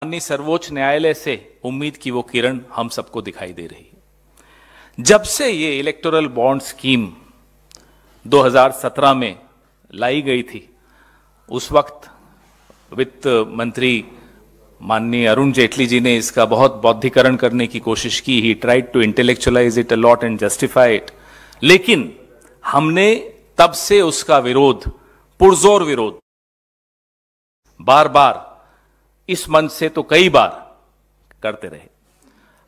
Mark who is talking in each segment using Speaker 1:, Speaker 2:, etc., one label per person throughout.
Speaker 1: माननीय सर्वोच्च न्यायालय से उम्मीद की वो किरण हम सबको दिखाई दे रही है। जब से ये इलेक्टोरल बॉन्ड स्कीम 2017 में लाई गई थी, उस वक्त वित्त मंत्री माननीय अरुण जेटली जी ने इसका बहुत बौद्धिकरण करने की कोशिश की। He tried to intellectualise it a lot and justify it, लेकिन हमने तब से उसका विरोध, पुरजोर विरोध, बार बार इस मंच से तो कई बार करते रहे।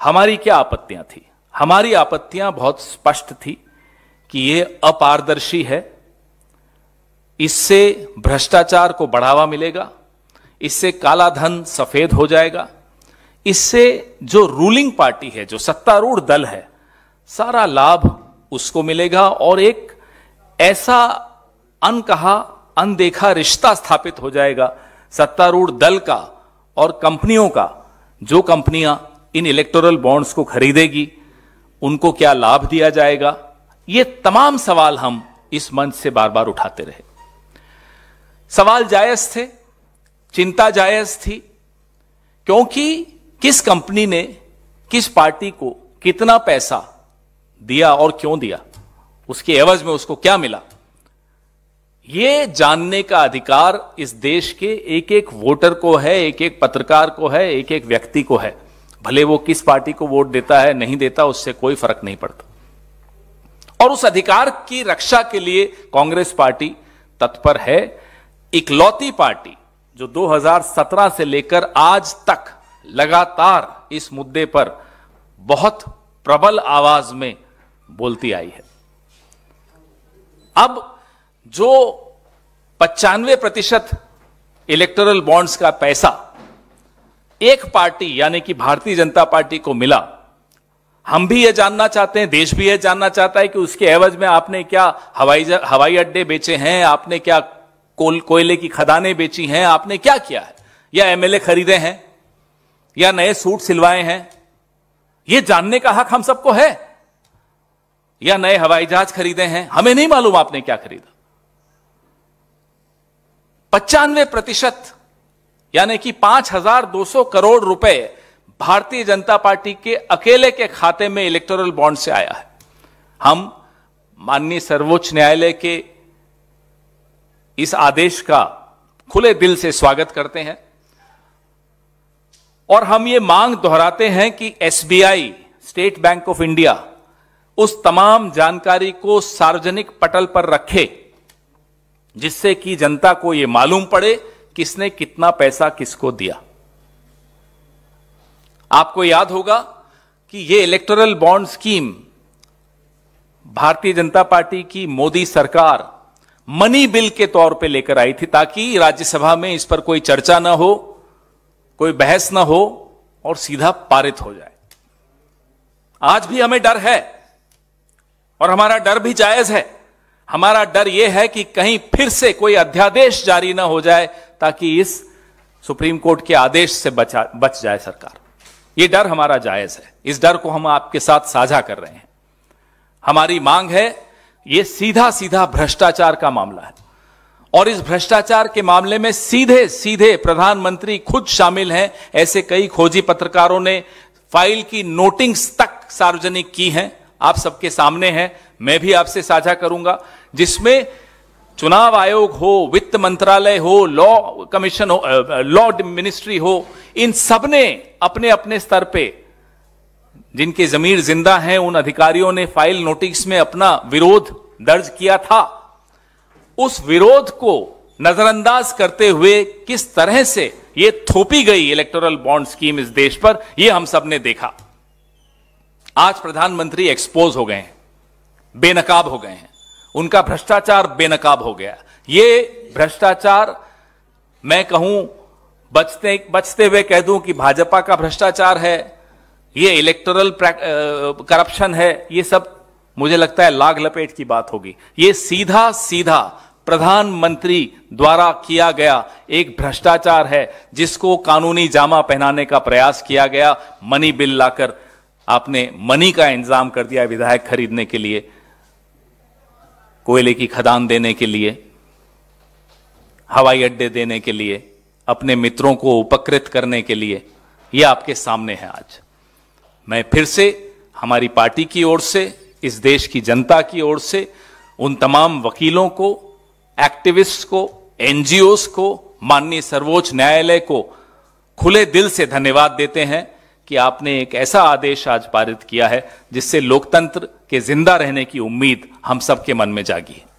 Speaker 1: हमारी क्या आपत्तियां थी? हमारी आपत्तियां बहुत स्पष्ट थी कि यह अपारदर्शी है, इससे भ्रष्टाचार को बढ़ावा मिलेगा, इससे काला धन सफेद हो जाएगा, इससे जो रूलिंग पार्टी है, जो सत्तारूढ़ दल है, सारा लाभ उसको मिलेगा और एक ऐसा अनकहा अनदेखा रिश्ता स्थापित हो जाएगा सत्तारूढ़ दल का और कंपनियों का। जो कंपनियां इन इलेक्टोरल बॉन्ड्स को खरीदेगी उनको क्या लाभ दिया जाएगा? ये तमाम सवाल हम इस मंच से बार बार उठाते रहे। सवाल जायज थे, चिंता जायज थी, क्योंकि किस कंपनी ने किस पार्टी को कितना पैसा दिया और क्यों दिया, उसके एवज में उसको क्या मिला, ये जानने का अधिकार इस देश के एक एक वोटर को है, एक एक पत्रकार को है, एक एक व्यक्ति को है। भले वो किस पार्टी को वोट देता है नहीं देता, उससे कोई फर्क नहीं पड़ता। और उस अधिकार की रक्षा के लिए कांग्रेस पार्टी तत्पर है। इकलौती पार्टी जो 2017 से लेकर आज तक लगातार इस मुद्दे पर बहुत प्रबल आवाज में बोलती आई है। अब जो 95% इलेक्टोरल बॉन्ड्स का पैसा एक पार्टी यानी कि भारतीय जनता पार्टी को मिला, हम भी यह जानना चाहते हैं, देश भी यह जानना चाहता है कि उसके एवज में आपने क्या हवाई अड्डे बेचे हैं, आपने क्या कोयले की खदानें बेची हैं, आपने क्या किया है, या एमएलए खरीदे हैं, या नए सूट सिलवाए हैं। यह जानने का हक हम सबको है। या नए हवाई जहाज खरीदे हैं, हमें नहीं मालूम आपने क्या खरीदा। 95% यानी कि 5,200 करोड़ रुपए भारतीय जनता पार्टी के अकेले के खाते में इलेक्टोरल बॉन्ड से आया है। हम माननीय सर्वोच्च न्यायालय के इस आदेश का खुले दिल से स्वागत करते हैं और हम ये मांग दोहराते हैं कि SBI, state bank of India, उस तमाम जानकारी को सार्वजनिक पटल पर रखे जिससे कि जनता को यह मालूम पड़े किसने कितना पैसा किसको दिया। आपको याद होगा कि यह electoral bond scheme Bharatiya Janata party की मोदी सरकार मनी बिल के तौर पे लेकर आई थी, ताकि राज्यसभा में इस पर कोई चर्चा ना हो, कोई बहस ना हो और सीधा पारित हो जाए। आज भी हमें डर है और हमारा डर भी जायज है। हमारा डर यह है कि कहीं फिर से कोई अध्यादेश जारी ना हो जाए ताकि इस सुप्रीम कोर्ट के आदेश से बच जाए सरकार। यह डर हमारा जायज है। इस डर को हम आपके साथ साझा कर रहे हैं। हमारी मांग है, यह सीधा सीधा भ्रष्टाचार का मामला है और इस भ्रष्टाचार के मामले में सीधे सीधे प्रधानमंत्री खुद शामिल हैं। ऐसे कई खोजी पत्रकारों ने फाइल की नोटिंग्स तक सार्वजनिक की हैं, आप सबके सामने हैं। मैं भी आपसे साझा करूंगा, जिसमें चुनाव आयोग हो, वित्त मंत्रालय हो, लॉ कमीशन हो, लॉ मिनिस्ट्री हो, इन सब ने अपने अपने स्तर पे जिनके जमीर जिंदा हैं उन अधिकारियों ने फाइल नोटिस में अपना विरोध दर्ज किया था। उस विरोध को नजरअंदाज करते हुए किस तरह से यह थोपी गई इलेक्टोरल बॉन्ड स्कीम इस देश पर, यह हम सब ने देखा। आज प्रधानमंत्री एक्सपोज हो गए हैं, बेनकाब हो गए हैं, उनका भ्रष्टाचार बेनकाब हो गया। ये भ्रष्टाचार, मैं कहूं बचते हुए कह दूं कि भाजपा का भ्रष्टाचार है, ये इलेक्टोरल करप्शन है, ये सब मुझे लगता है लाग लपेट की बात होगी। ये सीधा सीधा प्रधानमंत्री द्वारा किया गया एक भ्रष्टाचार है, जिसको कानूनी जामा पहनाने का प्रयास किया गया। मनी बिल लाकर आपने मनी का इंतजाम कर दिया विधायक खरीदने के लिए, कोयले की खदान देने के लिए, हवाई अड्डे देने के लिए, अपने मित्रों को उपकृत करने के लिए ये आपके सामने है आज। मैं फिर से हमारी पार्टी की ओर से, इस देश की जनता की ओर से उन तमाम वकीलों को, एक्टिविस्ट को, एनजीओस को, माननीय सर्वोच्च न्यायालय को खुले दिल से धन्यवाद देते हैं कि आपने एक ऐसा आदेश आज पारित किया है जिससे लोकतंत्र के जिंदा रहने की उम्मीद हम सबके मन में जागी है।